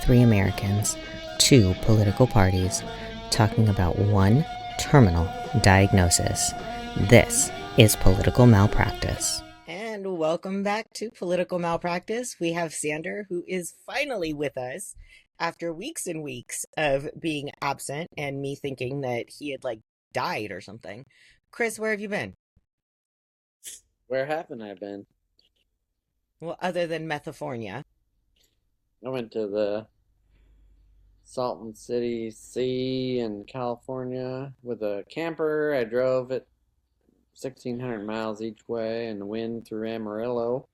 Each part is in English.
three Americans, two political parties, talking about one terminal diagnosis. This is political malpractice. And welcome back to Political Malpractice. We have Sander, who is finally with us after weeks and weeks of being absent and me thinking that he had died or something. Chris, where have you been? Where haven't I been? Well, other than Methafornia. I went to the Salton City Sea in California with a camper. I drove it 1,600 miles each way in the wind through Amarillo.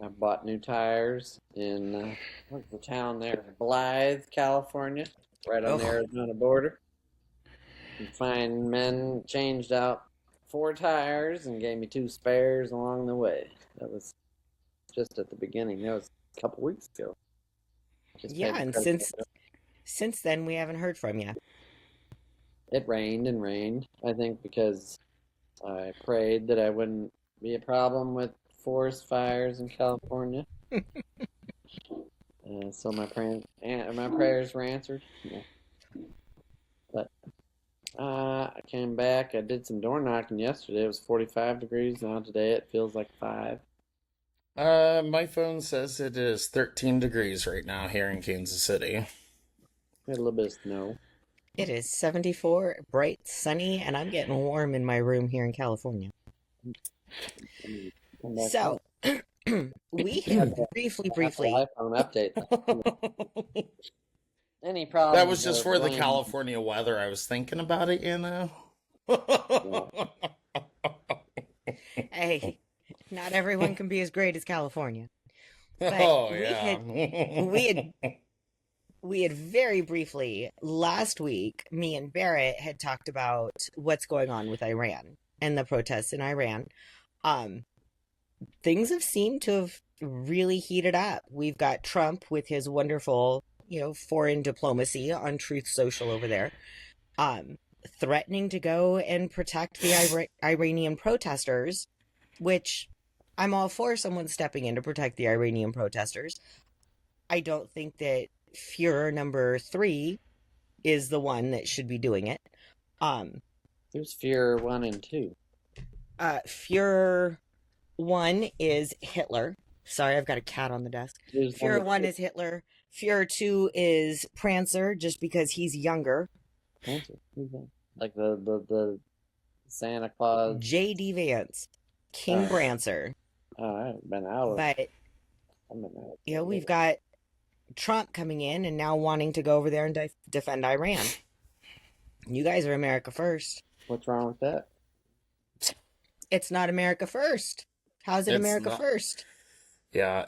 I bought new tires in what's the town there? Blythe, California, right on the Oh, Arizona border. And fine men changed out 4 tires and gave me 2 spares along the way. That was just at the beginning. That was a couple weeks ago. Just paid yeah, the and credit since then we haven't heard from you. It rained and rained, I think because I prayed that I wouldn't be a problem with forest fires in California. So my prayers were answered. Yeah. But I came back. I did some door knocking yesterday. It was 45 degrees. Now today it feels like 5. My phone says it is 13 degrees right now here in Kansas City. We had a little bit of snow. It is 74, bright, sunny, and I'm getting warm in my room here in California. Come back So, we had briefly. Apple iPhone update. Any That problems was just for the California weather. I was thinking about it, you know. Hey, not everyone can be as great as California. But Oh we yeah. had very briefly last week, me and Barret had talked about what's going on with Iran and the protests in Iran. Things have seemed to have really heated up. We've got Trump with his wonderful, foreign diplomacy on Truth Social over there, threatening to go and protect the Iranian protesters, which I'm all for someone stepping in to protect the Iranian protesters. I don't think that Fuhrer number 3 is the one that should be doing it. There's Fear 1 and 2. Fuhrer 1 is Hitler. Sorry, I've got a cat on the desk. Fuhrer 1 is Hitler. Fuhrer 2 is Prancer, just because he's younger. Prancer? Who's that? Like the Santa Claus. J.D. Vance. King Prancer. Oh, I haven't been out of But, we've got Trump coming in and now wanting to go over there and defend Iran. You guys are America first. What's wrong with that? It's not America first. How's it America first? Yeah,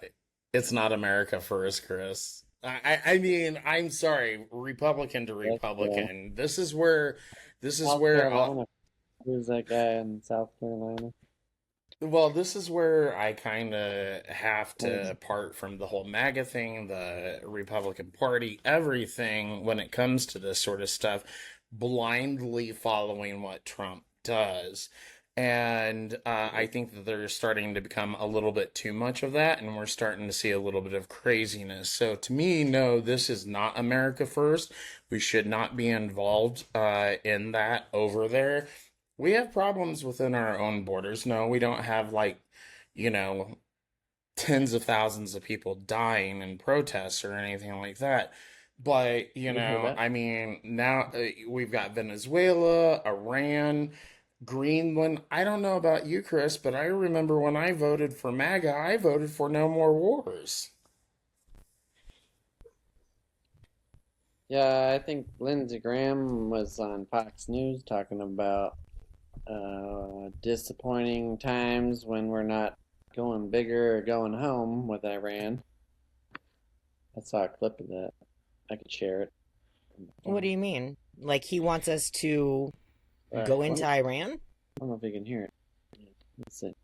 it's not America first, Chris. I mean, I'm sorry, Republican to Republican. This is where Who's that guy in South Carolina? Well, this is where I kind of have to part from the whole MAGA thing, the Republican Party, everything when it comes to this sort of stuff, blindly following what Trump does. And I think that they're starting to become a little bit too much of that, and we're starting to see a little bit of craziness. So to me, no, this is not America first. We should not be involved in that over there. We have problems within our own borders. No, we don't have tens of thousands of people dying in protests or anything like that. But, I mean, now we've got Venezuela, Iran, Greenland. I don't know about you, Chris, but I remember when I voted for MAGA, I voted for no more wars. Yeah, I think Lindsey Graham was on Fox News talking about disappointing times when we're not going bigger or going home with Iran. I saw a clip of that. I could share it. What do you mean? Like he wants us to go into Iran? I don't know if you can hear it. Let's see.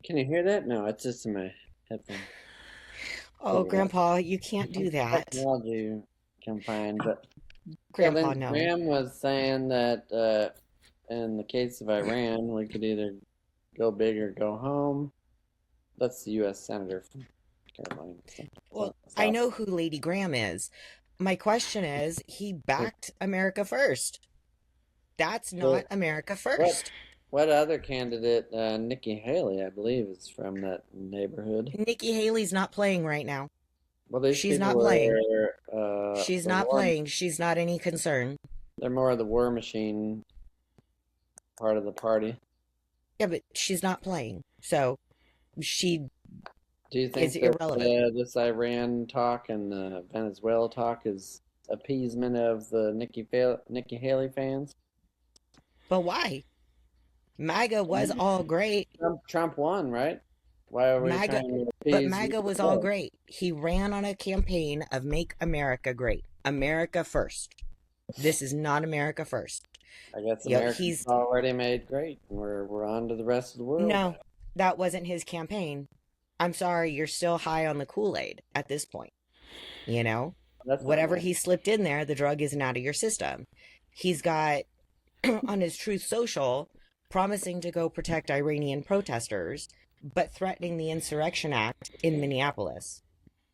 Can you hear that? No, it's just in my headphones. Oh, Grandpa, you can't do that. Technology confined, but Grandpa, no. Graham was saying that in the case of Iran, we could either go big or go home. That's the U.S. Senator from Carolina. Well, I South. know who Lady Graham is. My question is, he backed America First. That's not So America what First. what other candidate? Nikki Haley, I believe, is from that neighborhood. Nikki Haley's not playing right now. Well, these She's people not playing. are She's the not war. playing. She's not any concern. They're more of the war machine part of the party. Yeah, but she's not playing. So she Do you is think that irrelevant. this Iran talk and the Venezuela talk is appeasement of the Nikki Haley fans? But why? MAGA was all great. Trump won, right? Why are we MAGA, trying to but appease MAGA was all the great. He ran on a campaign of Make America Great. America First. This is not America First. I guess You know, America's he's already made great, and we're on to the rest of the world. no, that wasn't his campaign. I'm sorry, you're still high on the Kool-Aid at this point. You know, That's not whatever right. he slipped in there, the drug isn't out of your system. He's got on his Truth Social promising to go protect Iranian protesters, but threatening the Insurrection Act in Minneapolis.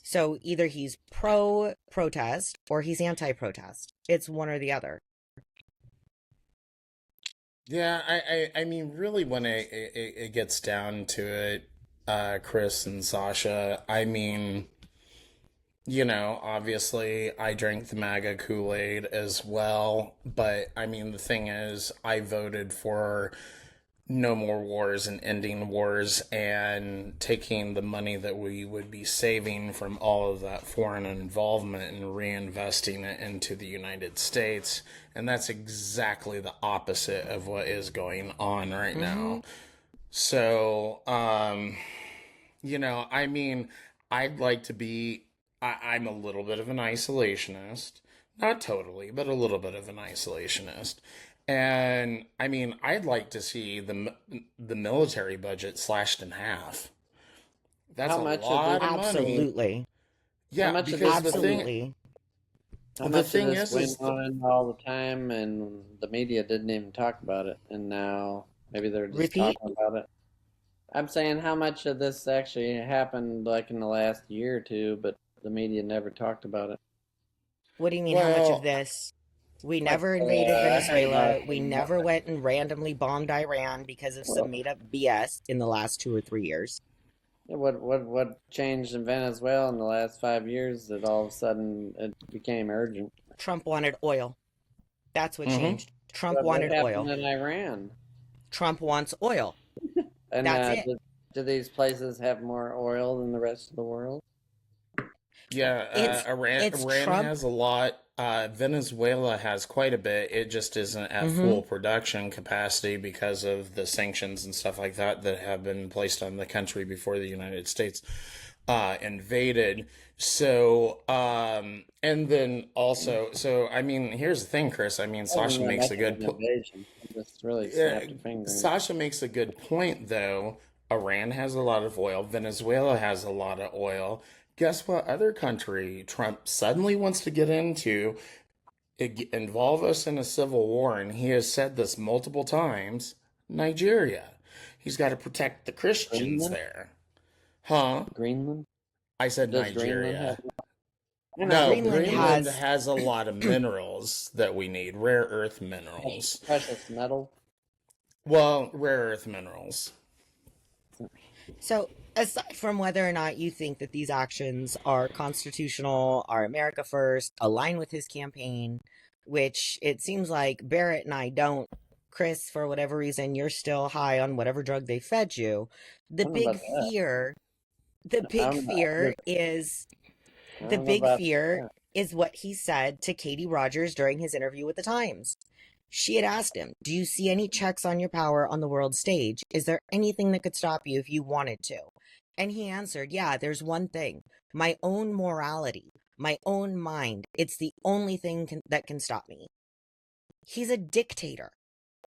So either he's pro protest or he's anti protest. It's one or the other. Yeah, I mean, really, when it gets down to it, Chris and Sasha, I mean, obviously I drank the MAGA Kool-Aid as well, but I mean, the thing is, I voted for no more wars and ending wars and taking the money that we would be saving from all of that foreign involvement and reinvesting it into the United States. And that's exactly the opposite of what is going on right Mm-hmm. now. So, I mean, I'd like to be, I'm a little bit of an isolationist. Not totally, but a little bit of an isolationist. And I mean, I'd like to see the military budget slashed in half. That's How a much of this? lot of money. Absolutely. How Yeah, much of because this the went? thing Absolutely. How the much of thing this went is on all the time, and the media didn't even talk about it, and now maybe they're just Repeat. talking about it. I'm saying how much of this actually happened like in the last year or two, but the media never talked about it. What do you mean, how much of well, this? We Like never invaded I heard about Venezuela. We never went and randomly bombed Iran because of some well, made up BS in the last 2 or 3 years. what changed in Venezuela in the last 5 years that all of a sudden it became urgent. Trump wanted oil. That's what hmm changed. Trump What wanted happened oil. in Iran? Trump wants oil. And That's it. do these places have more oil than the rest of the world? yeah, It's Iran it's Iran Trump. has a lot. Venezuela has quite a bit. It just isn't at Mm-hmm. full production capacity because of the sanctions and stuff like that that have been placed on the country before the United States invaded. So, and then also, so I mean, here's the thing, Chris. I mean, It wasn't Sasha that makes much a of good an point. invasion. It just really Yeah, snapped a finger. Sasha makes a good point, though. Iran has a lot of oil. Venezuela has a lot of oil. Guess what other country Trump suddenly wants to get into? Involve us in a civil war, and he has said this multiple times. Nigeria. He's got to protect the Christians Greenland? there. Huh? Greenland? I said Does Greenland have? Nigeria. I know, No, but Greenland Greenland has has a lot of minerals that we need, rare earth precious, minerals. precious metal. Well, rare earth minerals. so aside from whether or not you think that these actions are constitutional, are America First, align with his campaign, which it seems like Barrett and I don't. Chris, for whatever reason, you're still high on whatever drug they fed you. The I don't know big about that. fear, the I big don't know. fear is I the don't know big about fear that. is what he said to Katie Rogers during his interview with the Times. She had asked him, "Do you see any checks on your power on the world stage? Is there anything that could stop you if you wanted to?" And he answered, "Yeah, there's one thing: my own morality, my own mind. It's the only thing that can stop me." He's a dictator.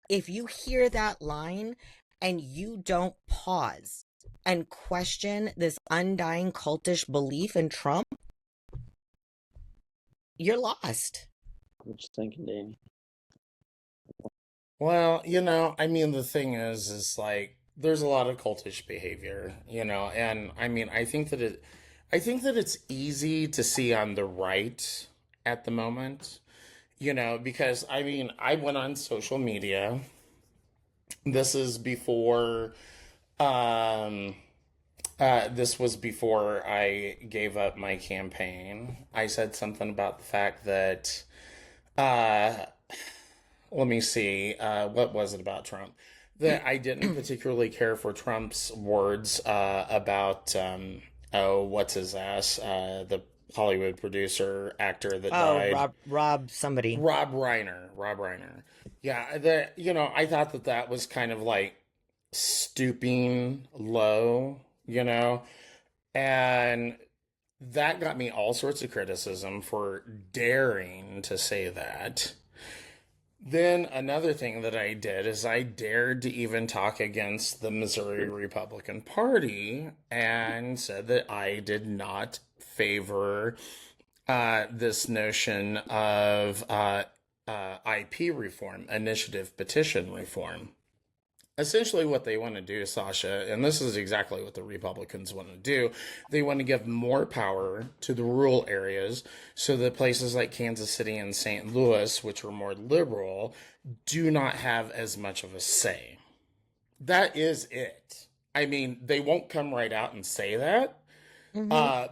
If you hear that line and you don't pause and question this undying cultish belief in Trump, you're lost. What you thinking, Danny? Well, I mean, the thing is like, there's a lot of cultish behavior, and I mean, I think that it's easy to see on the right at the moment, because I mean, I went on social media. This is before, um, this was before I gave up my campaign. I said something about the fact that, uh, let me see, what was it about Trump? That I didn't particularly care for Trump's words about, oh, what's his ass? The Hollywood producer, actor that Oh, died. Rob somebody. Rob Reiner. Rob Reiner. Yeah, I thought that that was kind of like stooping low, and that got me all sorts of criticism for daring to say that. Then another thing that I did is I dared to even talk against the Missouri Republican Party and said that I did not favor this notion of IP reform, initiative petition reform. Essentially, what they want to do, Sasha, and this is exactly what the Republicans want to do, they want to give more power to the rural areas so that places like Kansas City and St. Louis, which are more liberal, do not have as much of a say. That is it. I mean, they won't come right out and say that, Hmm.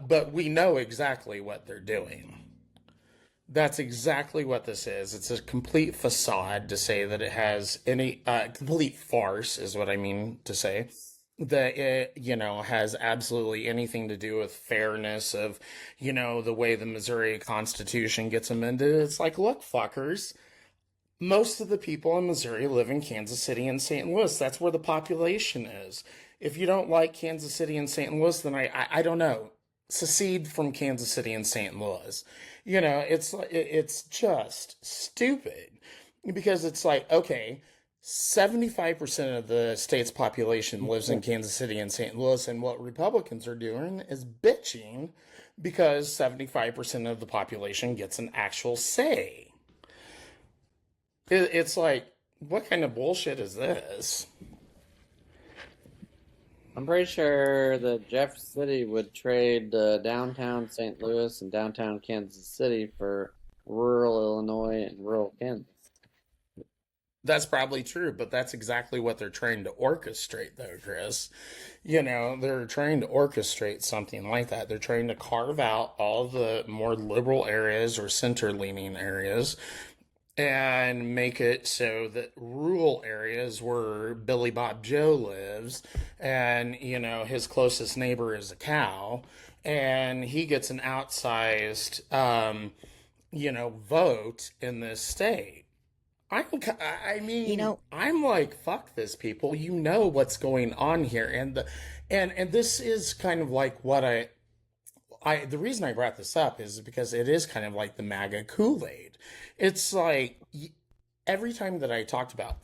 but we know exactly what they're doing. That's exactly what this is. It's a complete facade to say that it has any complete farce, is what I mean to say. That it, has absolutely anything to do with fairness of, the way the Missouri Constitution gets amended. It's like, look, fuckers, most of the people in Missouri live in Kansas City and St. Louis. That's where the population is. If you don't like Kansas City and St. Louis, then I don't know. Secede from Kansas City and St. Louis. It's just stupid because it's like, okay, 75% of the state's population lives in Kansas City and St. Louis, and what Republicans are doing is bitching because 75% of the population gets an actual say. It's like, what kind of bullshit is this? I'm pretty sure that Jeff City would trade downtown St. Louis and downtown Kansas City for rural Illinois and rural Kansas. That's probably true, but that's exactly what they're trying to orchestrate, though, Chris. They're trying to orchestrate something like that. They're trying to carve out all the more liberal areas or center leaning areas and make it so that rural areas where Billy Bob Joe lives and, his closest neighbor is a cow and he gets an outsized, vote in this state. I You mean, know, I'm like, fuck this, people. You know what's going on here, and this is kind of like what the reason I brought this up is because it is kind of like the MAGA Kool-Aid. It's like every time that I talked about,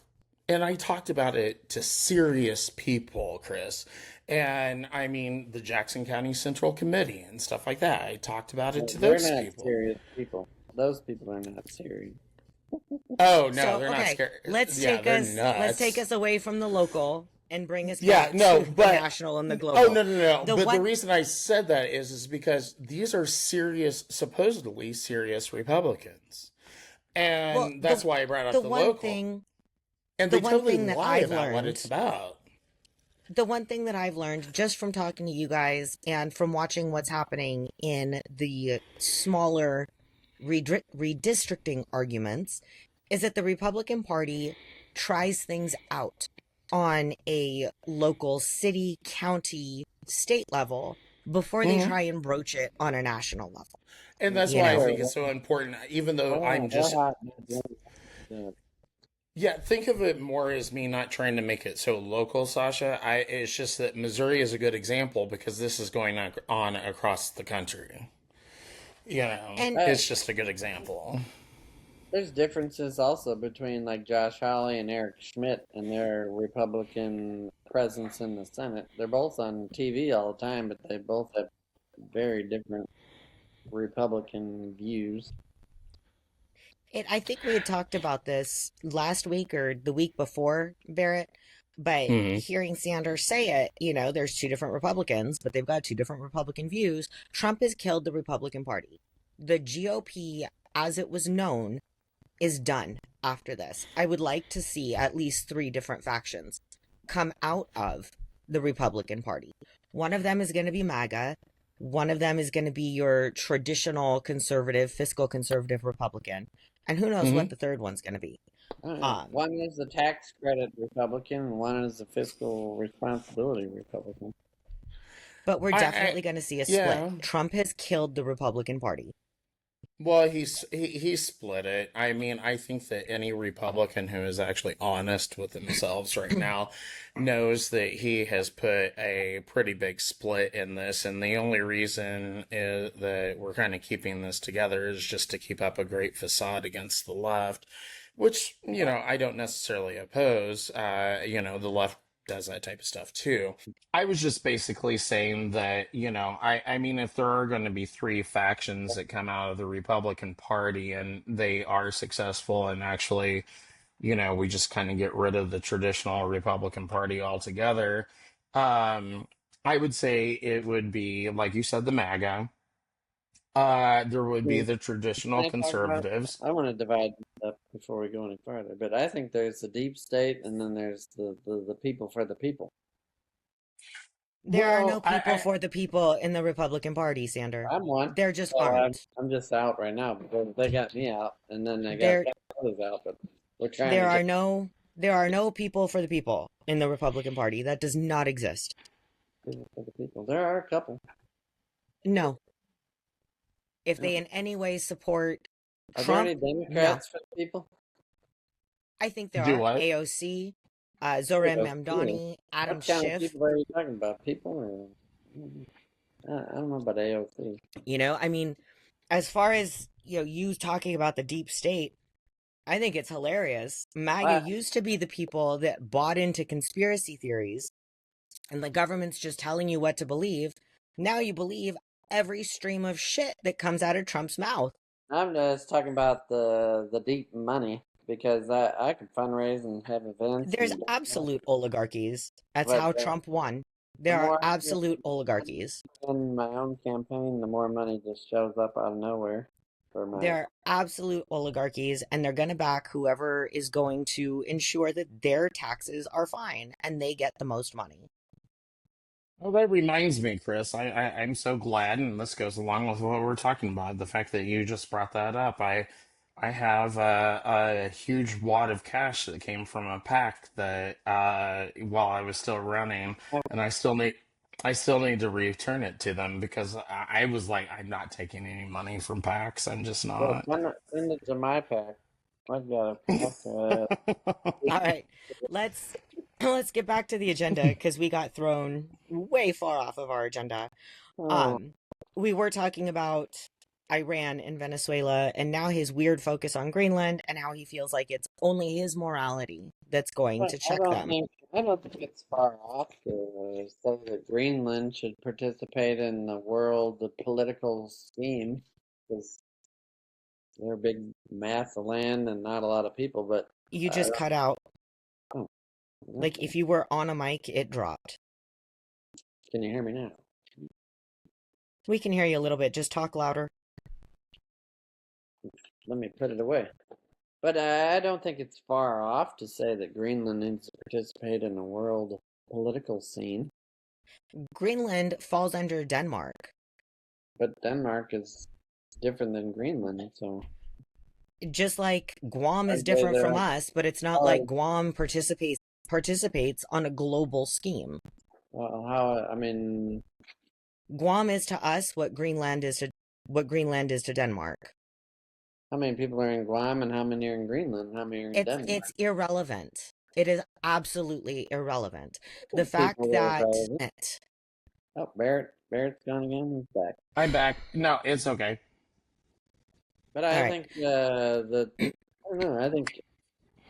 and I talked about it to serious people, Chris, and I mean the Jackson County Central Committee and stuff like that. I talked about it to They're those not people. serious people. Those people are not serious. Oh no, so they're not okay, scared. let's Yeah, take they're us let's take nuts. us away from the local and bring us Yeah, back no, to the but national and the oh no, global. no, no. The But the one, reason I said that is because these are serious, supposedly serious Republicans, well, and that's why I brought the up the one local. thing And the they one totally thing that lie I've about what it's learned about. the one thing that I've learned just from talking to you guys and from watching what's happening in the smaller redistricting arguments is that the Republican Party tries things out on a local city, county, state level before they Hmm. try and broach it on a national level. And that's You why I know, think it's so important. Even though I'm We're just, hot. Yeah. yeah, think of it more as me not trying to make it so local, Sasha. It's just that Missouri is a good example because this is going on across the country. and Uh, It's just a good example. there's differences also between like Josh Hawley and Eric Schmidt and their Republican presence in the Senate. They're both on TV all the time, but they both have very different Republican views. I think we had talked about this last week or the week before, Barrett. But Hmm. hearing Sanders say it, there's two different Republicans, but they've got two different Republican views. Trump has killed the Republican Party. The GOP, as it was known, is done after this. I would like to see at least three different factions come out of the Republican Party. One of them is going to be MAGA. One of them is going to be your traditional conservative, fiscal conservative Republican. And who knows Hmm. what the third one's going to be. I don't know. One is the tax credit Republican, and one is the fiscal responsibility Republican. But we're I definitely going to see a split. yeah. Trump has killed the Republican Party. Well, he split it. I mean, I think that any Republican who is actually honest with themselves right now knows that he has put a pretty big split in this, and the only reason is that we're kind of keeping this together is just to keep up a great facade against the left, which, I don't necessarily oppose. The left does that type of stuff too. I was just basically saying that, I mean, if there are going to be three factions that come out of the Republican Party and they are successful and actually, we just kind of get rid of the traditional Republican Party altogether, I would say it would be, like you said, the MAGA. There would be Hmm. the Can traditional I talk about? conservatives. I want to divide this up before we go any farther, but I think there's the deep state, and then there's the people for the people. There are no Well, people for the people in the Republican Party, Sander. I'm one, There just so aren't. I'm just out right now because they got me out, and then they got There others out, but we're trying there to are get no people for the people in the Republican Party. That does not exist. people for the people. There are a couple. No. If No. they in any way support Are there Trump, any no. Democrats for the people? I think there do are. what? AOC, Zoran Yeah. Mamdani, Adam What kind of Schiff. people are you talking about? People or I don't know about AOC. I mean, as far as you talking about the deep state, I think it's hilarious. MAGA Well, used to be the people that bought into conspiracy theories, and the government's just telling you what to believe. Now you believe every stream of shit that comes out of Trump's mouth. I'm just talking about the deep money because I can fundraise and have events There's and absolute oligarchies. That's but how Trump won. the There are more I absolute oligarchies. in my own campaign, the more money just shows up out of nowhere for my. There are absolute oligarchies, and they're going to back whoever is going to ensure that their taxes are fine and they get the most money. Well, that reminds me, Chris. I'm so glad, and this goes along with what we're talking about. The fact that you just brought that up. I have a huge wad of cash that came from a pack that while I was still running, and I still need to return it to them because I was like, I'm not taking any money from packs. I'm just Well, not. send it to my pack. I've got a pack. All right, let's let's get back to the agenda because we got thrown way far off of our agenda. Oh, Um, we were talking about Iran and Venezuela, and now his weird focus on Greenland and how he feels like it's only his morality that's going but to check them. I don't think it's far off to say that Greenland should participate in the world the political scheme because they're a big mass of land and not a lot of people. But You I just cut out. don't. Like Okay. if you were on a mic, it dropped. Can you hear me now? We can hear you a little bit. Just talk louder. Let me put it away. But I don't think it's far off to say that Greenland needs to participate in the world political scene. Greenland falls under Denmark. But Denmark is different than Greenland, so Just like Guam is I'd say different they're from us, but it's not like Guam participates on a global scheme. how I mean, Guam is to us what Greenland is to Denmark. how many people are in Guam and how many are in Greenland? How many are in Denmark? It's irrelevant. It is absolutely irrelevant. The Most fact people are that relevant. Oh, Barrett's gone again. He's back. I'm back. No, it's okay. But all I right, think I don't know. I think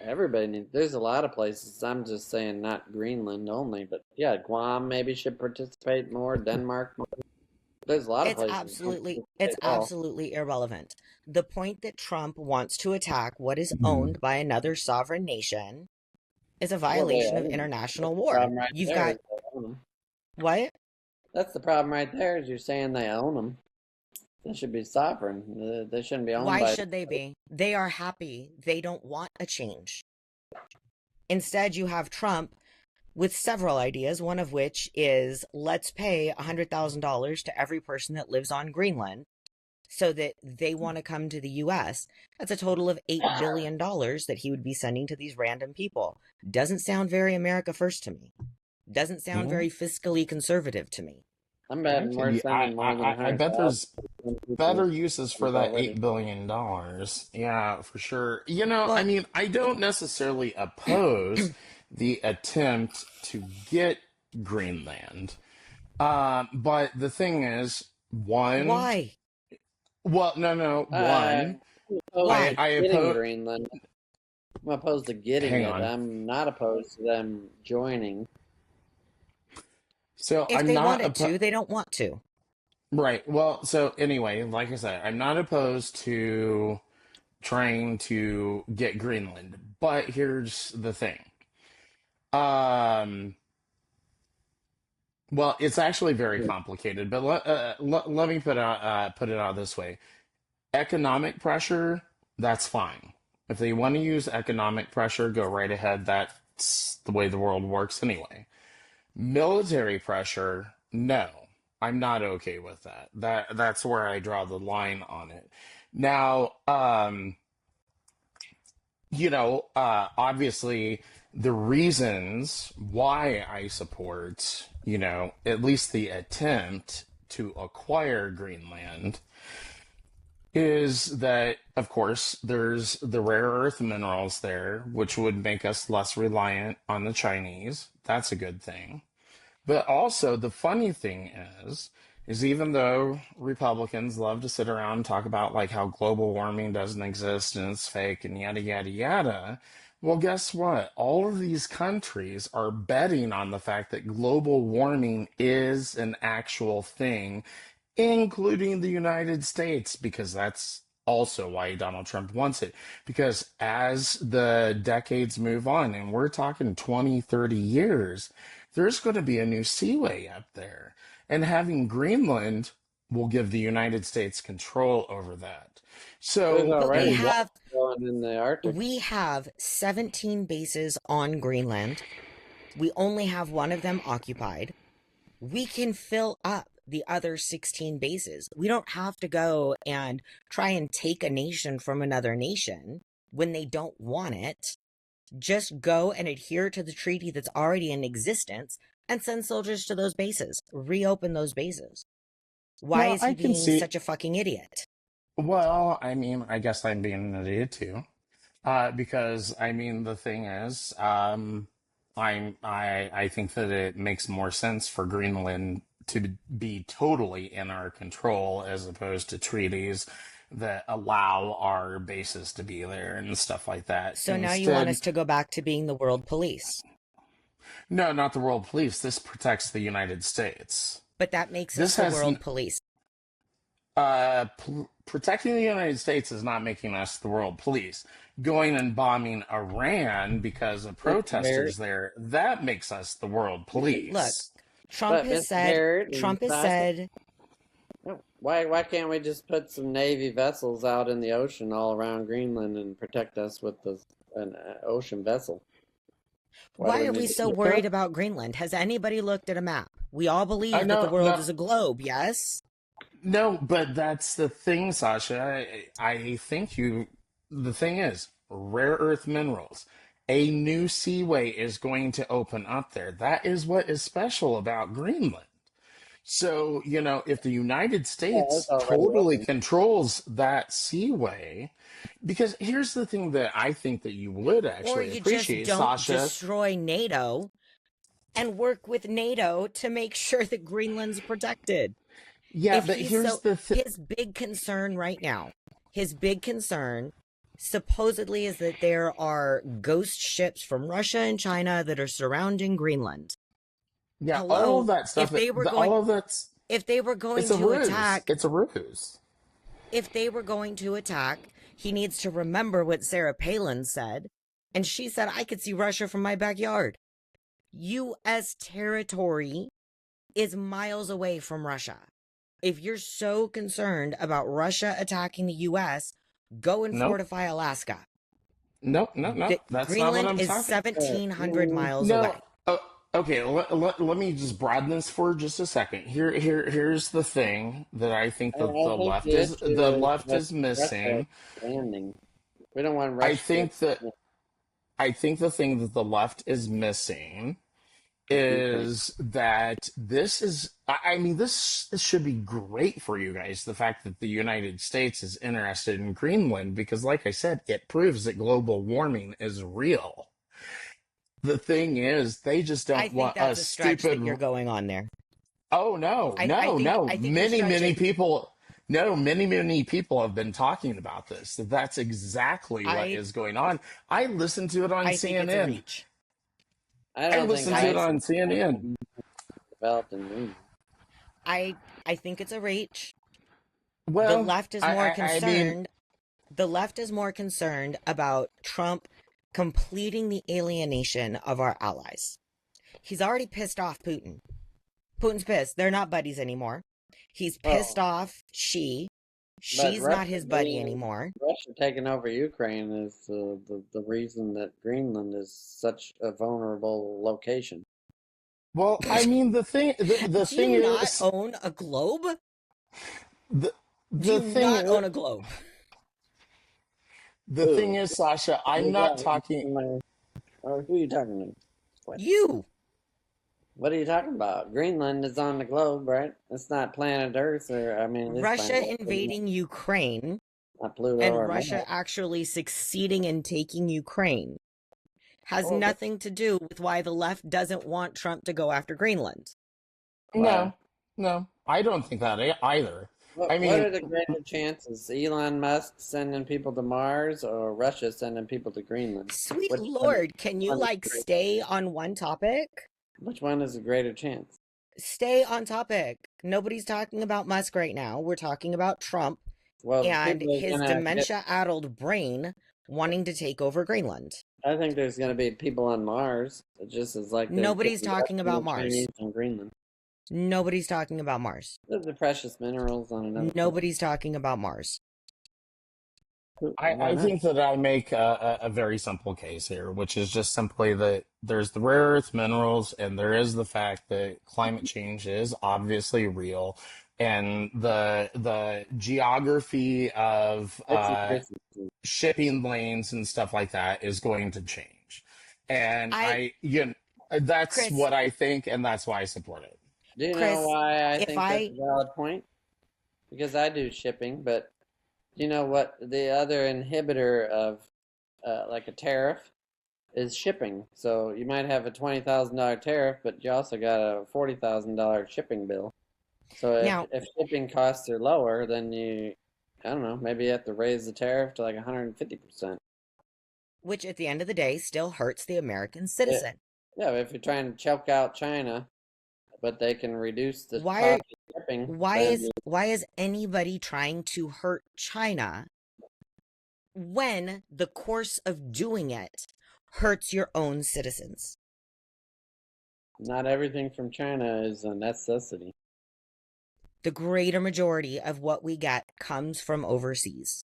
everybody needs. There's a lot of places. I'm just saying, not Greenland only, but yeah, Guam maybe should participate more. Denmark. There's a lot of it's places that don't absolutely participate at all. irrelevant. The point that Trump wants to attack what is Mhm. owned by another sovereign nation is a Well, they violation of own them. That's international the war. problem right You've there. got Is they own them. what? That's the problem right there. Is you're saying they own them. They should be sovereign. They shouldn't be owned Why by. should they be? They are happy. They don't want a change. Instead, you have Trump with several ideas, one of which is let's pay $100,000 to every person that lives on Greenland so that they want to come to the US. That's a total of $8 billion that he would be sending to these random people. Doesn't sound very America first to me. Doesn't sound Yeah. very fiscally conservative to me. I'm betting we're spending more than I bet there's 100,000 better people uses for that already. $8 billion. Yeah, for sure. I Well, mean, I don't necessarily oppose the attempt to get Greenland. But the thing is, one, why? well, no, one, I'm opposed Why? to I getting oppose, Greenland. I'm opposed to getting hang it. on. I'm not opposed to them joining. So If I'm they not, wanted to, they don't want to. right. Well, so anyway, like I said, I'm not opposed to trying to get Greenland, but here's the thing. Um, well, it's actually very complicated, but let me put it out this way. Economic pressure, that's fine. If they want to use economic pressure, go right ahead. That's the way the world works anyway. Military pressure, no. I'm not okay with that. That's where I draw the line on it. Now, obviously, the reasons why I support, at least the attempt to acquire Greenland is that, of course, there's the rare earth minerals there, which would make us less reliant on the Chinese. That's a good thing. But also, the funny thing is even though Republicans love to sit around and talk about like how global warming doesn't exist and it's fake and yada yada yada, well, guess what? All of these countries are betting on the fact that global warming is an actual thing, including the United States, because that's also why Donald Trump wants it. Because as the decades move on, and we're talking 20, 30 years, there's going to be a new seaway up there. And having Greenland will give the United States control over that. There's So, But already going in the Arctic. we have 17 bases on Greenland. We only have one of them occupied. We can fill up the other 16 bases. We don't have to go and try and take a nation from another nation when they don't want it. Just go and adhere to the treaty that's already in existence and send soldiers to those bases. Reopen those bases. Why no, is I he can being see. such a fucking idiot? Well, I mean, I guess I'm being an idiot too. Because I mean, the thing is, I think that it makes more sense for Greenland to be totally in our control as opposed to treaties that allow our bases to be there and stuff like that. So now you want Instead, us to go back to being the world police. no, not the world police. This protects the United States. But that makes us This the has world police. protecting the United States is not making us the world police. Going and bombing Iran because of Mr. Barrett. protesters there, that makes us the world Look, police. Trump But has Mr. said, Barrett and Trump has Sasha, said, why can't we just put some Navy vessels out in the ocean all around Greenland and protect us with an ocean vessel? why do are we we need to so do worried that? about Greenland? Has anybody looked at a map? We all I believe that the know, world no, is a globe, yes? no, but that's the thing, Sasha. I think the thing is, rare earth minerals. A new seaway is going to open up there. That is what is special about Greenland. So, if the United Yeah, it's States already totally open. controls that seaway, because here's the thing that I think that you would Or actually you just appreciate, don't Sasha. destroy NATO and work with NATO to make sure that Greenland's protected. Yeah, If but he's here's so, the thing. his big concern right now, his big concern supposedly is that there are ghost ships from Russia and China that are surrounding Greenland. Yeah, all of Hello, that stuff, all of that's, if they were it's going a to ruse. attack, It's a ruse. if they were going to attack, he needs to remember what Sarah Palin said And she said, I could see Russia from my backyard. U.S. territory is miles away from Russia. If you're so concerned about Russia attacking the U.S., go and Nope. fortify Alaska. No. That's not what Greenland I'm is talking. 1,700 miles No. away. Okay. Let me just broaden this for just a second. Here's the thing that I think I that the think left the is issue the is left with is Russia missing. expanding. We don't want I Russia to think that expand I think the thing that the left is missing Ukraine. is that this is I mean this should be great for you guys, the fact that the United States is interested in Greenland, because like I said, it proves that global warming is real. The thing is, they just I don't think want that's a a stretch that you're stupid. going on there. Oh no, I think I think you're many stretching. people. No, many people have been talking about this. That's exactly what I is going on. I listened to it on I think it's a CNN. reach. I I don't think listened to it ISIS on CNN. developed in Greenland. I think it's a reach. The Well, left is more I mean, concerned. The left is more concerned about Trump completing the alienation of our allies. He's already pissed off Putin. Putin's pissed. They're not buddies anymore. He's pissed Well, off she. but She's not Russia his buddy being anymore. Russia taking over Ukraine is the reason that Greenland is such a vulnerable location. well, I mean, the Do thing you not is, own a globe? the Do the you thing not is, own a globe? the thing is, Sasha, I'm not talking. Or who are you talking to? You. What are you talking about? Greenland is on the globe, right? It's not planet Earth, or I mean, it is Russia planet Earth, invading Ukraine not Pluto and or Russia Mars. actually succeeding in taking Ukraine has Oh, nothing to do with why the left doesn't want Trump to go after Greenland. No, no, I don't think that either. I What mean, are the greater chances? Elon Musk sending people to Mars or Russia sending people to Greenland? Sweet Which Lord, can you one is like greater? stay on one topic? Which one is a greater chance? Stay on topic. Nobody's talking about Musk right now. We're talking about Trump Well, and people are his gonna get. dementia-addled brain wanting to take over Greenland. I think there's gonna be people on Mars, just as like there's Nobody's people talking and about the Mars. Chinese on Greenland. Nobody's talking about Mars. There's the precious minerals on another planet. Nobody's talking about Mars. Why I not? think that I make a very simple case here, which is just simply that there's the rare earth minerals, and there is the fact that climate change is obviously real, and the geography of It's efficiency. shipping lanes and stuff like that is going to change. And I, that's Chris, what I think, and that's why I support it. Do you know Chris, why I if think that's a valid point? Because I do shipping, but you know what? The other inhibitor of like a tariff is shipping. So you might have a $20,000 tariff, but you also got a $40,000 shipping bill. So now, if shipping costs are lower, then I don't know, maybe you have to raise the tariff to like 150%. which at the end of the day still hurts the American citizen. Yeah, if you're trying to choke out China, but they can reduce the Why cost of shipping, why is anybody trying to hurt China when the course of doing it hurts your own citizens? not everything from China is a necessity. The greater majority of what we get comes from overseas.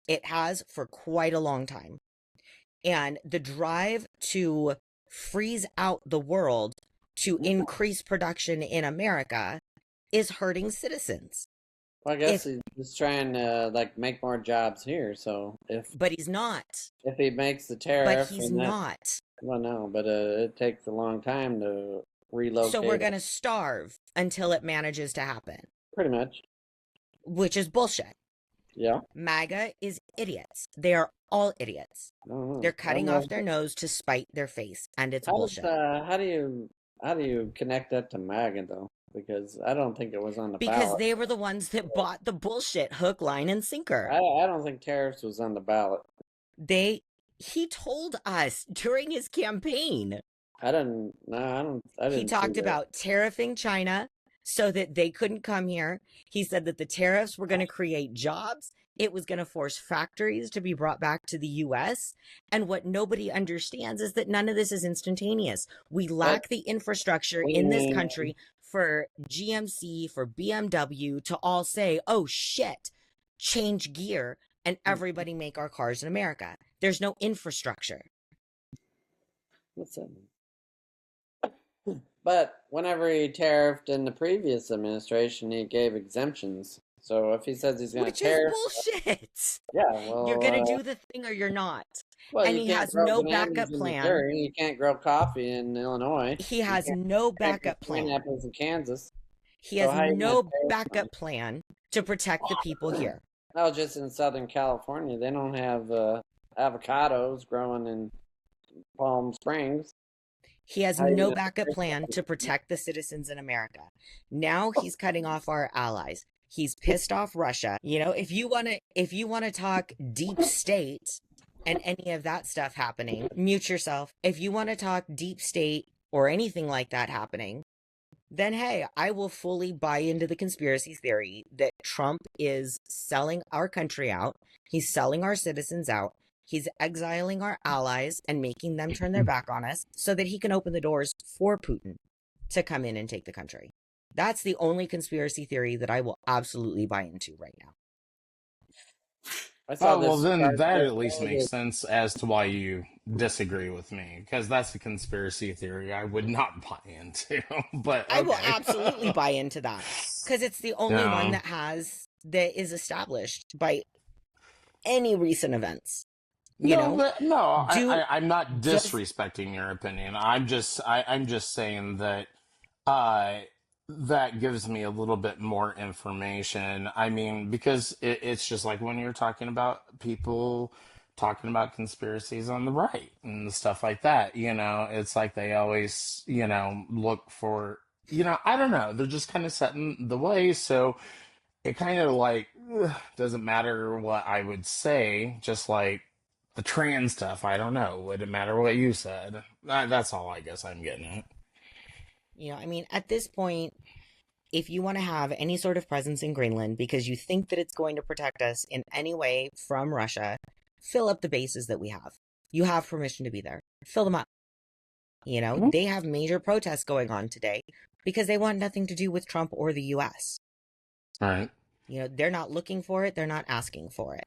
It has for quite a long time. And the drive to freeze out the world to increase production in America is hurting citizens. Well, I guess he's trying to like make more jobs here. So But he's not. if he makes the tariff, But he's and that, not. well, no, but it takes a long time to relocate. So we're going to starve until it manages to happen, pretty much. which is bullshit. Yeah. MAGA is idiots. They are all idiots. I don't know. They're cutting off their nose to spite their face, and it's bullshit. How do you connect that to MAGA though? Because I don't think it was on the Because ballot. they were the ones that bought the bullshit hook, line, and sinker. I don't think tariffs was on the ballot. He told us during his campaign. I didn't. No, I don't. I didn't. He talked about tariffing China, so that they couldn't come here. He said that the tariffs were going to create jobs. It was going to force factories to be brought back to the US. And what nobody understands is that none of this is instantaneous. We lack the infrastructure in this country for GMC, for BMW to all say, oh shit, change gear and everybody make our cars in America. There's no infrastructure. Listen. But whenever he tariffed in the previous administration, he gave exemptions. So if he says he's going to tariff, bullshit. Yeah, well, you're going to do the thing or you're not. Well, and he has no backup plan. Missouri. You can't grow coffee in Illinois. He has no backup plan. Minneapolis in Kansas. He has no backup plan to protect the people here. No, just in Southern California, they don't have avocados growing in Palm Springs. He has no backup plan to protect the citizens in America. Now he's cutting off our allies. He's pissed off Russia. You know, if you want to talk deep state and any of that stuff happening, mute yourself. If you want to talk deep state or anything like that happening, then hey, I will fully buy into the conspiracy theory that Trump is selling our country out. He's selling our citizens out. He's exiling our allies and making them turn their back on us so that he can open the doors for Putin to come in and take the country. That's the only conspiracy theory that I will absolutely buy into right now. Well, then that at least makes sense as to why you disagree with me, because that's a conspiracy theory I would not buy into. But okay. I will absolutely buy into that because it's the only one that is established by any recent events. I'm not disrespecting your opinion. I'm just saying that that gives me a little bit more information. I mean, because it's just like when you're talking about people talking about conspiracies on the right and stuff like that, it's like they always, look for, I don't know, they're just kind of setting the way. So it kind of like doesn't matter what I would say, just like the trans stuff. I don't know. Would it matter what you said? That's all I guess I'm getting at. I mean, at this point, if you want to have any sort of presence in Greenland because you think that it's going to protect us in any way from Russia, fill up the bases that we have. You have permission to be there. Fill them up. They have major protests going on today because they want nothing to do with Trump or the U.S. Right. They're not looking for it. They're not asking for it.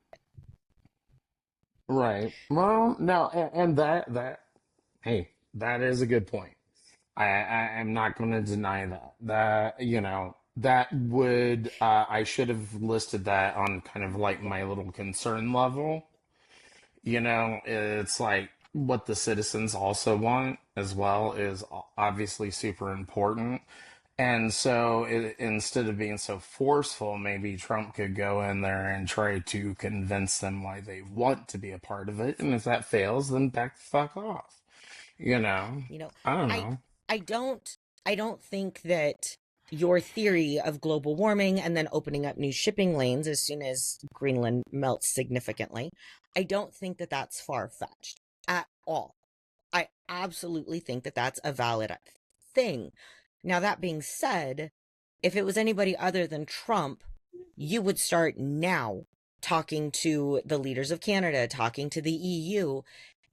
Right. Well, no, and that is a good point. I'm not going to deny that. That would, I should have listed that on kind of like my little concern level. It's like what the citizens also want as well is obviously super important. And so instead of being so forceful, maybe Trump could go in there and try to convince them why they want to be a part of it. And if that fails, then back the fuck off. I don't know. I don't think that your theory of global warming and then opening up new shipping lanes as soon as Greenland melts significantly, I don't think that that's far-fetched at all. I absolutely think that that's a valid thing. Now, that being said, if it was anybody other than Trump, you would start now talking to the leaders of Canada, talking to the EU,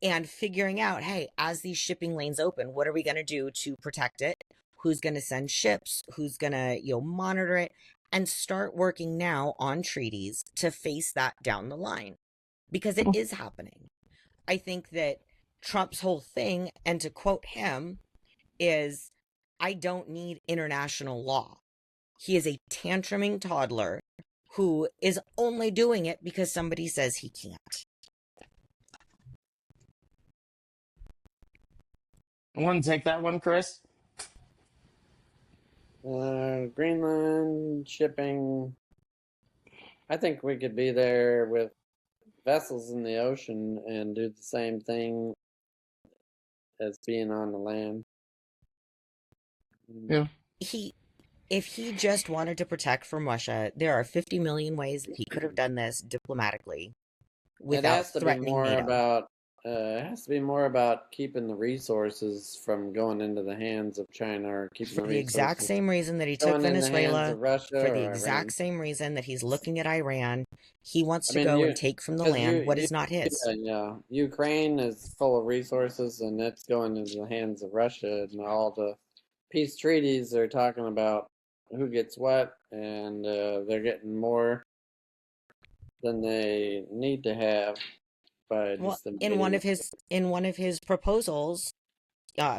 and figuring out, hey, as these shipping lanes open, what are we going to do to protect it? Who's going to send ships? Who's going to, monitor it? And start working now on treaties to face that down the line. Because it is happening. I think that Trump's whole thing, and to quote him, is, I don't need international law. He is a tantruming toddler who is only doing it because somebody says he can't. Want to take that one, Chris? Greenland shipping. I think we could be there with vessels in the ocean and do the same thing as being on the land. Yeah. If he just wanted to protect from Russia, there are 50 million ways that he could have done this diplomatically without threatening NATO. It has to be more about It has to be more about keeping the resources from going into the hands of China, or keeping For the the exact resources same reason that he took going in the hands Venezuela, of Russia for the or Iran. exact same reason that he's looking at Iran, he wants I to mean, go you and take from the because land what is not his. yeah, Ukraine is full of resources, and it's going into the hands of Russia, and all the peace treaties are talking about who gets what, and they're getting more than they need to have by Well, just invading it. in one of his proposals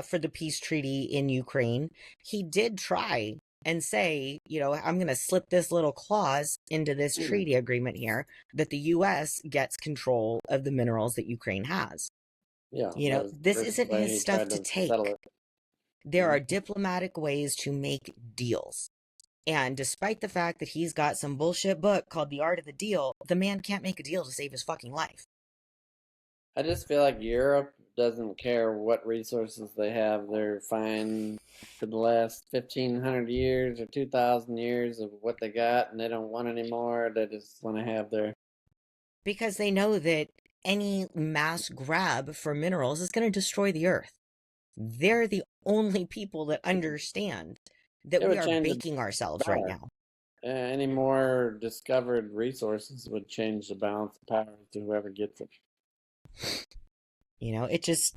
for the peace treaty in Ukraine, he did try and say, I'm going to slip this little clause into this treaty agreement here that the U.S. gets control of the minerals that Ukraine has. Yeah, that was the This first isn't way his he stuff tried to to settle take. it. There are diplomatic ways to make deals. And despite the fact that he's got some bullshit book called The Art of the Deal, the man can't make a deal to save his fucking life. I just feel like Europe doesn't care what resources they have. They're fine for the last 1,500 years or 2,000 years of what they got, and they don't want any more. They just want to have their. Because they know that any mass grab for minerals is going to destroy the earth. They're the only people that understand that It we would are change the baking ourselves right power. now. Any more discovered resources would change the balance of power to whoever gets it. It just,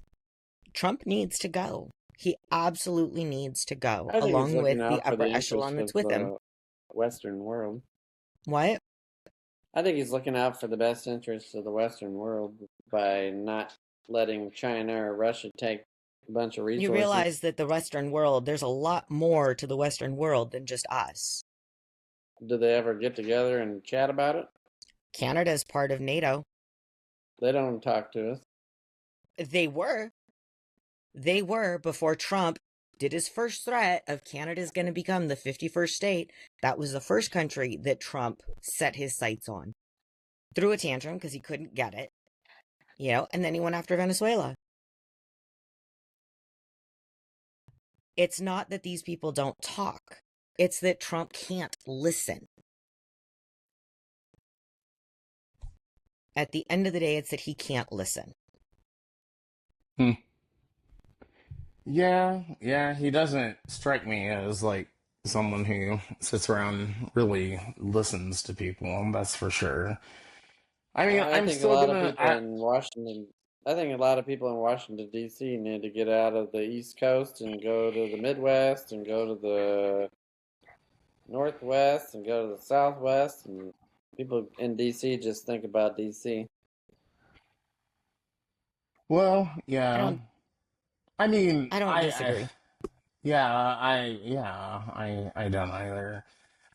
Trump needs to go. He absolutely needs to go, I think he's along looking with the out for upper the interest echelon of that's with him. the Western world. What? I think he's looking out for the best interests of the Western world by not letting China or Russia take a bunch of You resources. realize that the Western world, there's a lot more to the Western world than just us. Do they ever get together and chat about it? Canada's part of NATO. They don't talk to us. They were. They were before Trump did his first threat of Canada's going to become the 51st state. That was the first country that Trump set his sights on. Threw a tantrum because he couldn't get it, and then he went after Venezuela. It's not that these people don't talk. It's that Trump can't listen. At the end of the day, it's that he can't listen. Yeah, he doesn't strike me as like someone who sits around really listens to people, that's for sure. I mean, I I'm think a still lot of gonna people in Washington. I think a lot of people in Washington D.C. need to get out of the East Coast and go to the Midwest and go to the Northwest and go to the Southwest. And people in D.C. just think about D.C. well, I yeah. don't I mean, I don't disagree. I don't either.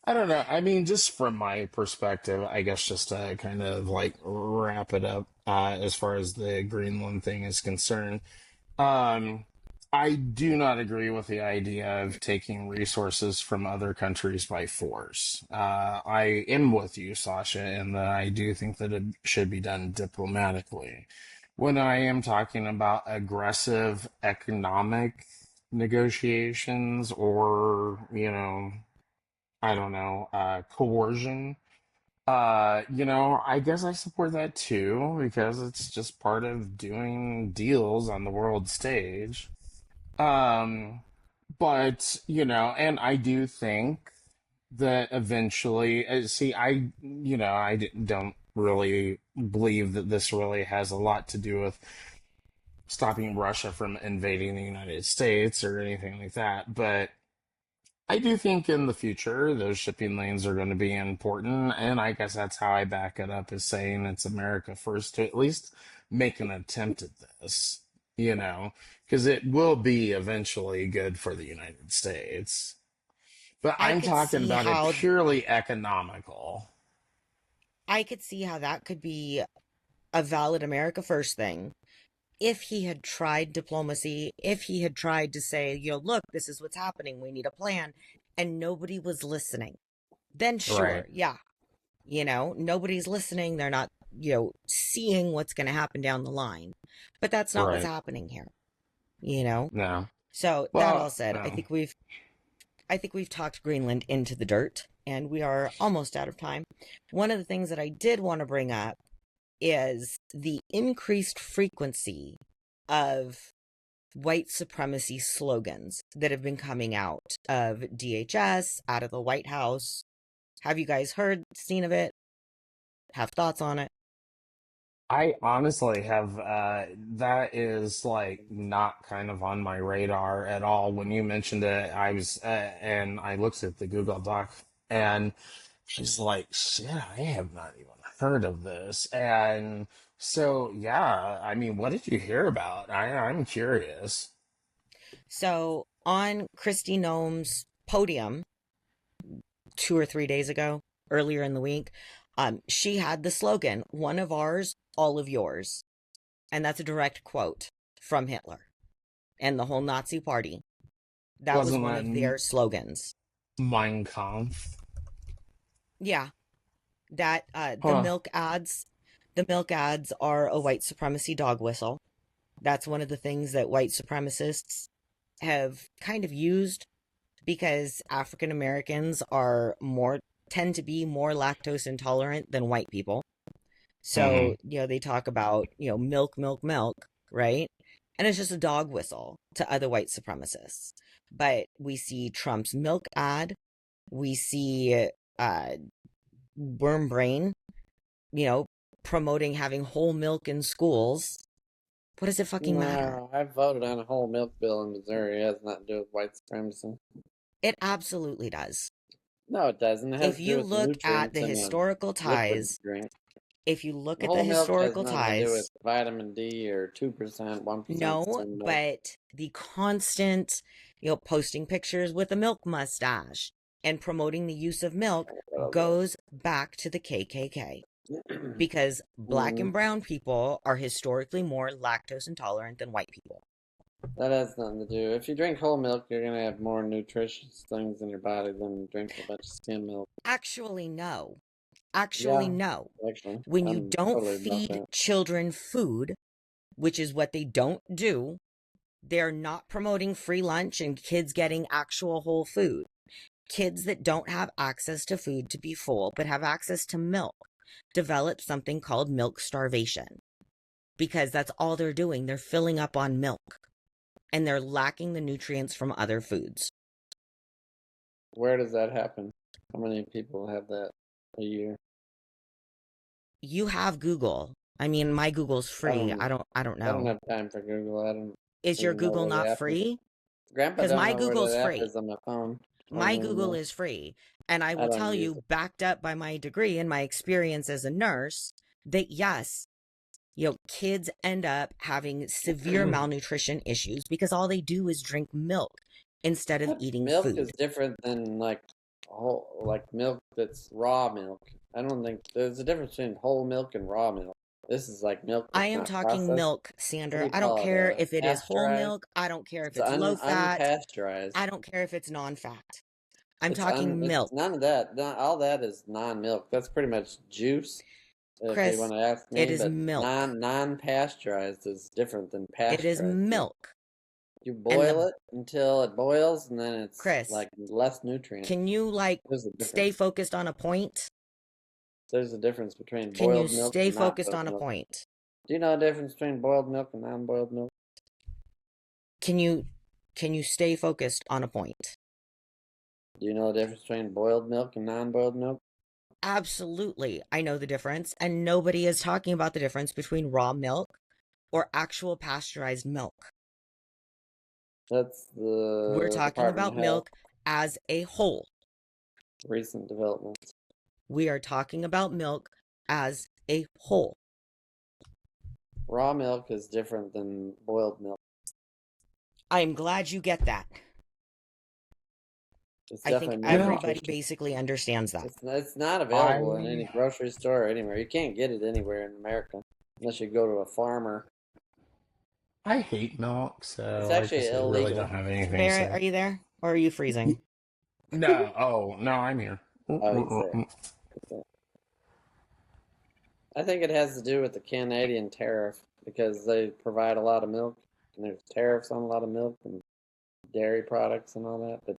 I don't know. I mean, just from my perspective, I guess just to kind of like wrap it up, as far as the Greenland thing is concerned, um, I do not agree with the idea of taking resources from other countries by force. I am with you, Sasha, in that I do think that it should be done diplomatically. When I am talking about aggressive economic negotiations or, I don't know, coercion. I guess I support that too because it's just part of doing deals on the world stage. Um, but, and I do think that eventually, see, don't really believe that this really has a lot to do with stopping Russia from invading the United States or anything like that, but I do think in the future those shipping lanes are going to be important, and I guess that's how I back it up is saying it's America first to at least make an attempt at this, because it will be eventually good for the United States. But I I'm could talking see about it how purely economical. I could see how that could be a valid America First thing if he had tried diplomacy, if he had tried to say, look, this is what's happening, we need a plan, and nobody was listening. Then Right, sure, yeah, nobody's listening. They're not, seeing what's going to happen down the line. But that's not what's right. happening here, you know? No. So that all Well, said, no. I think we've talked Greenland into the dirt, and we are almost out of time. One of the things that I did want to bring up is the increased frequency of white supremacy slogans that have been coming out of DHS, out of the White House. Have you guys heard, seen of it? Have thoughts on it? I honestly have, that is like not kind of on my radar at all. When you mentioned it, and I looked at the Google Doc and she's like, shit, I have not even heard of this. And so, yeah, I mean, what did you hear about? I'm curious. So on Kristi Noem's podium 2 or 3 days ago, earlier in the week, she had the slogan, "One of ours, all of yours." And that's a direct quote from Hitler and the whole Nazi party. That was Wasn't one that of their slogans. Mein Kampf? Yeah, that Huh. the milk ads are a white supremacy dog whistle. That's one of the things that white supremacists have kind of used because African Americans tend to be more lactose intolerant than white people. So, Hmm. they talk about, milk, milk, milk, right? And it's just a dog whistle to other white supremacists. But we see Trump's milk ad. We see Worm Brain, you know, promoting having whole milk in schools. What does it fucking matter? No, I voted on a whole milk bill in Missouri. It has nothing to do with white supremacy. It absolutely does. No, it doesn't. It has If to do you with look at nutrients the in a historical liquid ties, drink. if you look The at the whole milk has historical nothing to do with ties, vitamin D or 2%, 1% no, skim milk. but the constant, posting pictures with a milk mustache and promoting the use of milk goes back to the KKK. Because black and brown people are historically more lactose intolerant than white people. That has nothing to do. If you drink whole milk, you're going to have more nutritious things in your body than drinking a bunch of skim milk. Actually, no. Yeah, No. actually. When you I'm don't totally about feed that. children food, which is what they don't do, they're not promoting free lunch and kids getting actual whole food. Kids that don't have access to food to be full, but have access to milk, develop something called milk starvation. Because that's all they're doing. They're filling up on milk. And they're lacking the nutrients from other foods. Where does that happen? How many people have that a year? You have Google. I mean, my Google's free. I don't I don't know. have time for Google. I don't Is your even know Google where the not app is. free? Grandpa Because don't my know where Google's that app free. is on my phone. I don't My even Google know. is free. And I I will don't tell use you, it. backed up by my degree and my experience as a nurse, that yes, kids end up having severe malnutrition issues because all they do is drink milk instead of But eating milk food. is different than like milk that's raw milk. I don't think there's a difference between whole milk and raw milk. This is like milk I that's am not talking processed. milk, What do Sandra. you I don't call it? care if it is whole Pasteurized? milk. I don't care if It's it's low fat. unpasteurized. I don't care if it's non-fat. I'm It's talking it's milk. none of that. All that is non-milk. That's pretty much juice, if you Chris, want to ask it me. is But milk. non-pasteurized is different than It is pasteurized. milk. You And boil it until it boils, and then it's Chris, like less nutrient. can you There's a stay difference. focused on a point? There's a difference between Can you boiled milk stay and not focused boiled on a milk. point? Do you know the difference between boiled milk and non-boiled milk? Can you stay focused on a point? Do you know the difference between boiled milk and non-boiled milk? Absolutely. I know the difference, and nobody is talking about the difference between raw milk or actual pasteurized milk. That's We're the talking Department of about Health milk as a whole. recent developments. We are talking about milk as a whole. Raw milk is different than boiled milk. I'm glad you get that. It's I think definitely more everybody nutritious. basically understands that. It's not available in any I grocery store or anywhere. You can't get it anywhere in America unless you go to a farmer. I hate milk, It's so actually I really don't illegal. have anything to Barrett, say. are you there? Or are you freezing? No, oh no, I'm here. Oh, he's there. He's there. I think it has to do with the Canadian tariff because they provide a lot of milk and there's tariffs on a lot of milk and dairy products and all that. But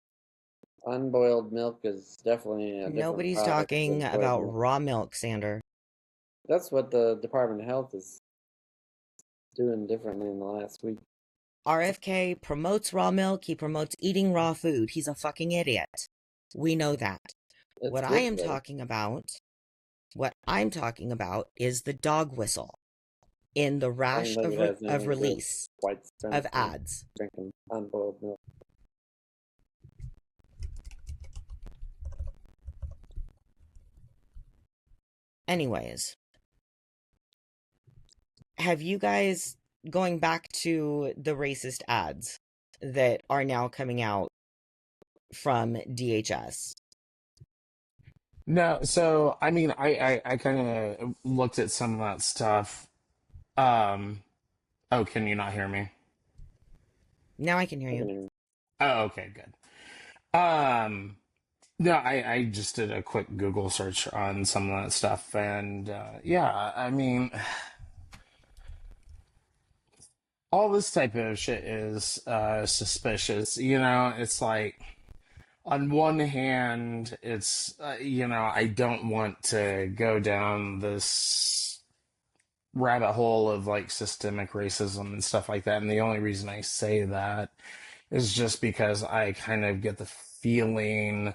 unboiled milk is definitely a different Nobody's product talking than boiled about milk. raw milk, Sander. That's what the Department of Health is doing differently in the last week. RFK promotes raw milk. He promotes eating raw food. He's a fucking idiot. We know that. It's What I good am though. what I'm talking about is the dog whistle in the I rash don't think it has of anything to do with release white of supremacy, ads. drinking unboiled milk. Anyways, have you guys, going back to the racist ads that are now coming out from DHS? No, so I mean, I kind of looked at some of that stuff. Um, oh, can you not hear me? Now I can hear I you. can even- Oh, okay, good. No, I just did a quick Google search on some of that stuff, and yeah, I mean, all this type of shit is suspicious. You know, it's like on one hand, it's I don't want to go down this rabbit hole of like systemic racism and stuff like that, and the only reason I say that is just because I kind of get the feeling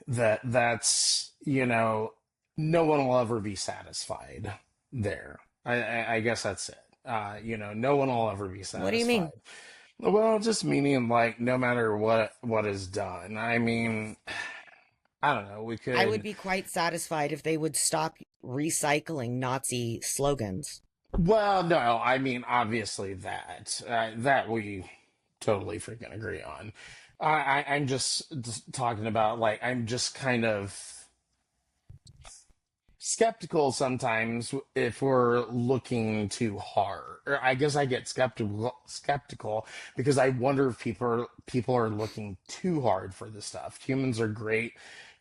that that's, no one will ever be satisfied there. I guess that's it. No one will ever be What do you mean? satisfied. Well, just meaning like no matter what is done. I mean, I don't know. We I would could. be quite satisfied if they would stop recycling Nazi slogans. Well, no. I mean, obviously that we totally freaking agree on. I'm just talking about like I'm just kind of skeptical sometimes if we're looking too hard. Or I guess I get skeptical because I wonder if people are looking too hard for this stuff. Humans are great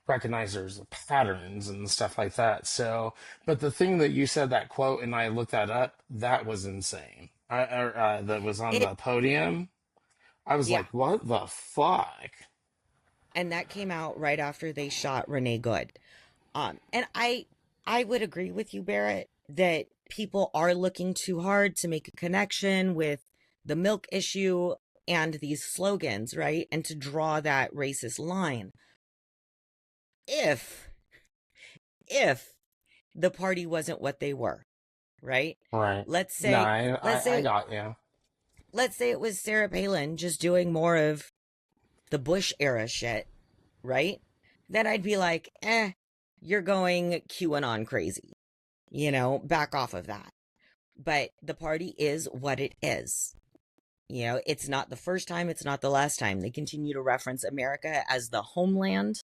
recognizers of patterns and stuff like that. So, but the thing that you said, that quote, and I looked that up, that was insane. That was on It, the podium. I was yeah. like, what the fuck? And that came out right after they shot Renee Good. And I would agree with you, Barrett, that people are looking too hard to make a connection with the milk issue and these slogans, right? And to draw that racist line. If if the party wasn't what they were, right? Right. Let's No, say let's I say got you. let's say it was Sarah Palin just doing more of the Bush era shit, right? Then I'd be like, you're going QAnon crazy. Back off of that. But the party is what it is. It's not the first time, it's not the last time. They continue to reference America as the homeland.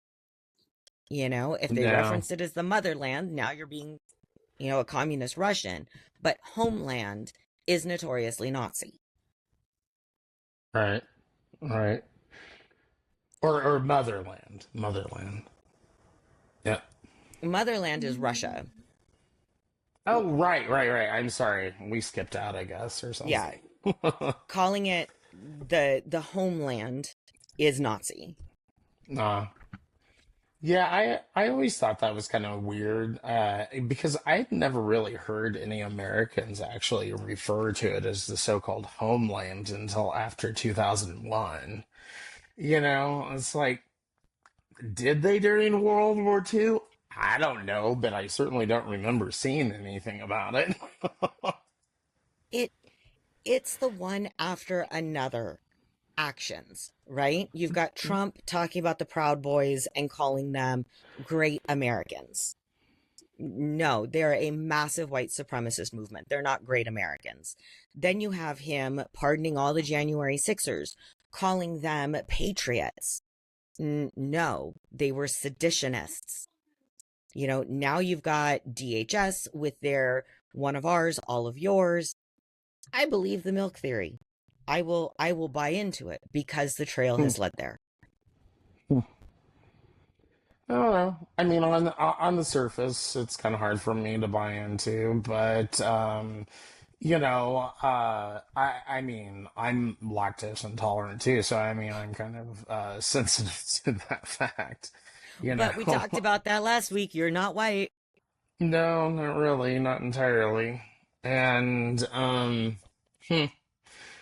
If they No. referenced it as the motherland, now you're being, a communist Russian. But homeland is notoriously Nazi. Right. Right. Or motherland. Motherland. Yeah. Motherland is Russia. Oh, right. I'm sorry. We skipped out, I guess, or Yeah. something. Calling it the homeland is Nazi. uh, yeah, I always thought that was kind of weird because I'd never really heard any Americans actually refer to it as the so-called homeland until after 2001. It's like, did they during World War II? I don't know, but I certainly don't remember seeing anything about it. It it's the one after another actions, right? You've got Trump talking about the Proud Boys and calling them great Americans. No, they're a massive white supremacist movement. They're not great Americans. Then you have him pardoning all the January Sixers, calling them patriots. No, they were seditionists. Now you've got DHS with their one of ours, all of yours. I believe the milk theory. I will buy into it because the trail has led there. I don't know. I mean, on the surface, it's kind of hard for me to buy into, but I mean, I'm lactose intolerant too, so I mean, I'm kind of sensitive to that fact. You know, But we talked about that last week. You're not white. No, not really, not entirely. And hmm.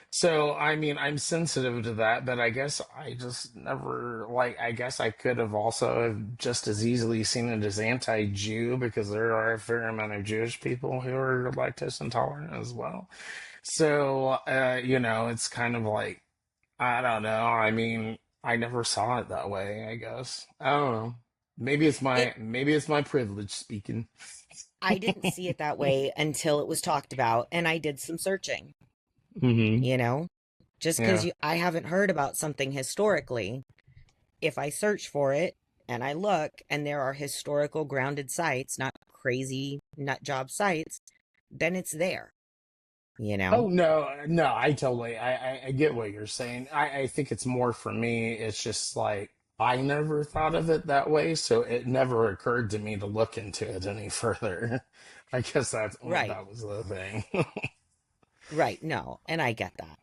So I mean, I'm sensitive to that, but I guess I just never like. I guess I could have also have just as easily seen it as anti-Jew because there are a fair amount of Jewish people who are lactose intolerant as well. So it's kind of like I don't know. I mean, I never saw it that way, I guess. I don't know. It Maybe it's my privilege speaking. I didn't see it that way until it was talked about and I did some searching, Hmm. you know? Just because Yeah. I haven't heard about something historically, if I search for it and I look and there are historical grounded sites, not crazy nut job sites, then it's there, you know? Oh no, no, I totally I get what you're saying. I think it's more for me, it's just like I never thought of it that way, so it never occurred to me to look into it any further. I guess Right, that was the thing. right. No, and I get that.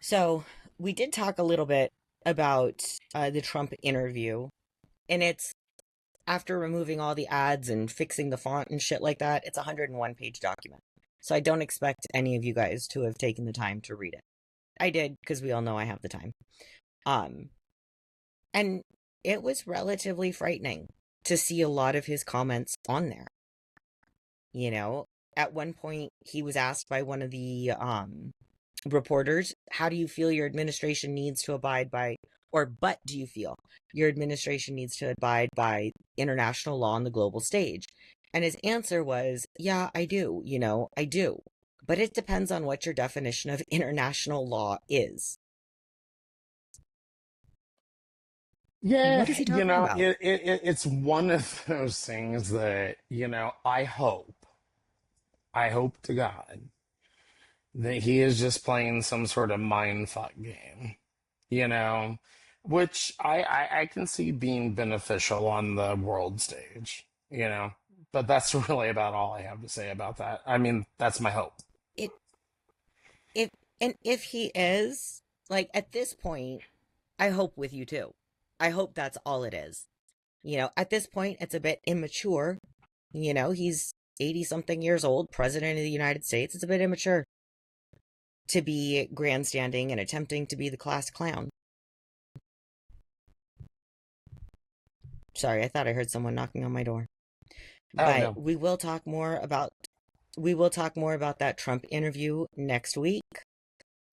So we did talk a little bit about the Trump interview, and it's after removing all the ads and fixing the font and shit like that, it's a 101-page document. So I don't expect any of you guys to have taken the time to read it. I did because we all know I have the time. Um, and it was relatively frightening to see a lot of his comments on there. You know, at one point he was asked by one of the reporters, how do you feel your administration needs to abide by, or but do you feel your administration needs to abide by international law on the global stage? And his answer was, yeah, I do, I do. But it depends on what your definition of international law is. Yeah, What is he talking about? it's one of those things that, I hope to God that he is just playing some sort of mind fuck game, you know, which I can see being beneficial on the world stage, but that's really about all I have to say about that. I mean, that's my hope. It if and if he is, like, at this point, I hope with you too. I hope that's all it is. At this point, it's a bit immature. He's 80 something years old, president of the United States. It's a bit immature to be grandstanding and attempting to be the class clown. Sorry, I thought I heard someone knocking on my door. Oh But no. we will talk more about that Trump interview next week.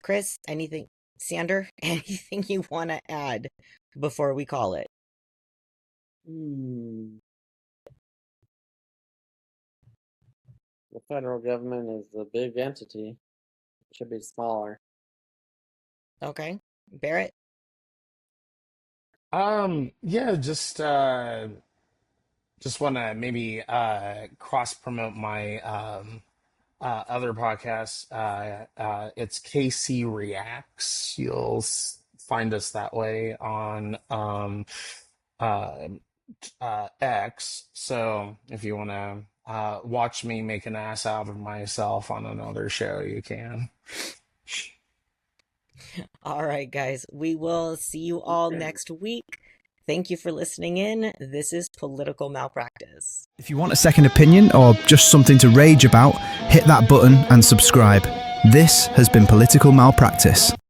Chris, anything, Sander, anything you want to add before we call it? Hmm. The federal government is the big entity. It should be smaller. Okay. Barrett? Yeah, just want to maybe cross promote my other podcast. It's KC Reacts. Find us that way on uh, X. So if you want to watch me make an ass out of myself on another show, you can. All right, guys. We will see you all next week. Thank you for listening in. This is Political Malpractice. If you want a second opinion or just something to rage about, hit that button and subscribe. This has been Political Malpractice.